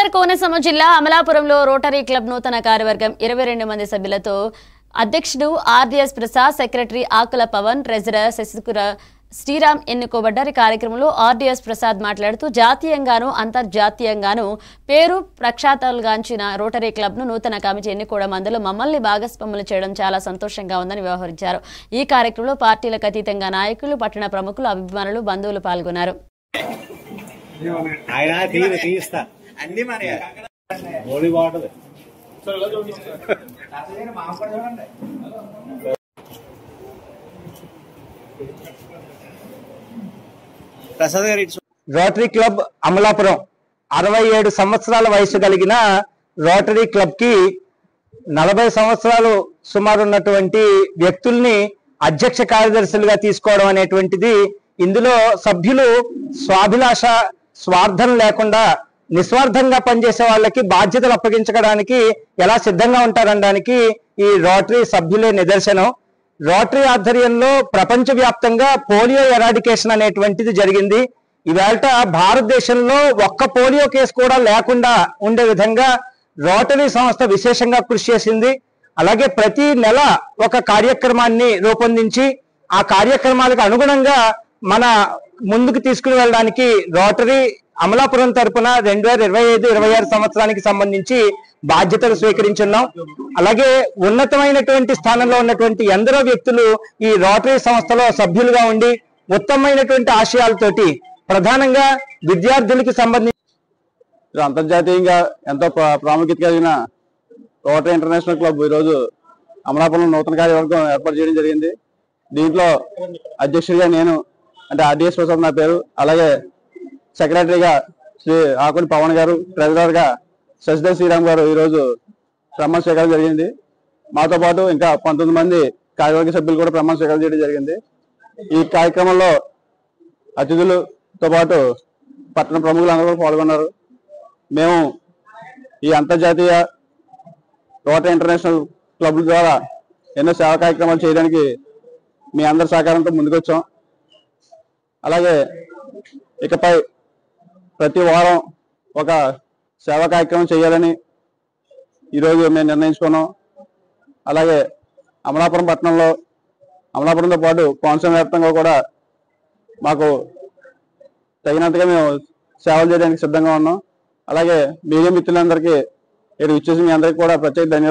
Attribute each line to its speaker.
Speaker 1: ఎన్టీఆర్ కోనసీమ జిల్లా అమలాపురంలో rotary club నూతన కార్యవర్గం 22 మంది సభ్యులతో అధ్యక్షుడు ఆర్డీఎస్ ప్రసాద్, సెక్రటరీ ఆకుల పవన్, ట్రెజరర్ శశికుర శ్రీరామ్ ఎన్నుకోబడ్డారు. కార్యక్రమంలో ఆర్డీఎస్ ప్రసాద్ మాట్లాడుతూ జాతీయంగాను అంతర్జాతీయంగాను పేరు ప్రఖ్యాతలుగాంచిన రోటరీ క్లబ్ను నూతన కమిటీ ఎన్నుకోవడం, అందులో మమ్మల్ని భాగస్వాములు చేయడం చాలా సంతోషంగా ఉందని వ్యవహరించారు. ఈ కార్యక్రమంలో పార్టీలకు అతీతంగా నాయకులు, పట్టణ ప్రముఖులు, అభిమానులు, బంధువులు పాల్గొన్నారు.
Speaker 2: రోటరీ క్లబ్ అమలాపురం 67 సంవత్సరాల వయసు కలిగిన రోటరీ క్లబ్ కి 40 సంవత్సరాలు సుమారు ఉన్నటువంటి వ్యక్తుల్ని అధ్యక్ష కార్యదర్శులుగా తీసుకోవడం అనేటువంటిది, ఇందులో సభ్యులు స్వాభిలాష, స్వార్థం లేకుండా నిస్వార్థంగా పనిచేసే వాళ్ళకి బాధ్యతలు అప్పగించడానికి ఎలా సిద్ధంగా ఉంటారనడానికి ఈ రోటరీ సభ్యులే నిదర్శనం. రోటరీ ఆధ్వర్యంలో ప్రపంచవ్యాప్తంగా పోలియో ఎరాడికేషన్ అనేటువంటిది జరిగింది. ఇవాళ భారతదేశంలో ఒక్క పోలియో కేసు కూడా లేకుండా ఉండే విధంగా రోటరీ సంస్థ విశేషంగా కృషి చేసింది. అలాగే ప్రతి నెల ఒక కార్యక్రమాన్ని రూపొందించి ఆ కార్యక్రమాలకు అనుగుణంగా మన ముందుకు తీసుకుని వెళ్ళడానికి రోటరీ అమలాపురం తరపున 2025-26 సంవత్సరానికి సంబంధించి బాధ్యతలు స్వీకరించున్నాం. అలాగే ఉన్నతమైనటువంటి స్థానంలో ఉన్నటువంటి ఎందరో వ్యక్తులు ఈ రోటరీ సంస్థలో సభ్యులుగా ఉండి ఉత్తమమైనటువంటి ఆశయాలతోటి, ప్రధానంగా విద్యార్థులకి సంబంధించి
Speaker 3: అంతర్జాతీయంగా ఎంతో ప్రాముఖ్యత కలిగిన రోటరీ ఇంటర్నేషనల్ క్లబ్ ఈరోజు అమలాపురం నూతన కార్యవర్గం ఏర్పాటు చేయడం జరిగింది. దీంట్లో అధ్యక్షుడిగా నేను, అంటే ఆర్డీఎస్ ప్రసాద్ నా పేరు, అలాగే సెక్రటరీగా శ్రీ ఆకుని పవన్ గారు, ట్రెజరర్ గా శశిధర్ శ్రీరామ్ గారు ఈరోజు ప్రమాణ స్వీకారం జరిగింది. మాతో పాటు ఇంకా 19 మంది కార్యవర్గ సభ్యులు కూడా ప్రమాణ స్వీకారం చేయడం జరిగింది. ఈ కార్యక్రమంలో అతిథులతో పాటు పట్టణ ప్రముఖులందరూ కూడా పాల్గొన్నారు. మేము ఈ అంతర్జాతీయ రోటరీ ఇంటర్నేషనల్ క్లబ్ ద్వారా ఎన్నో సేవా కార్యక్రమాలు చేయడానికి మీ అందరి సహకారంతో ముందుకొచ్చాం. అలాగే ఇకపై ప్రతి వారం ఒక సేవా కార్యక్రమం చేయాలని ఈరోజు మేము నిర్ణయించుకున్నాం. అలాగే అమలాపురం పట్టణంలో, అమలాపురంతో పాటు కోనసీమ వ్యాప్తంగా కూడా మాకు తగినంతగా మేము సేవలు చేయడానికి సిద్ధంగా ఉన్నాం. అలాగే మీడియా మిత్రులందరికీ ఇచ్చేసి మీ అందరికీ కూడా ప్రత్యేక ధన్యవాదాలు.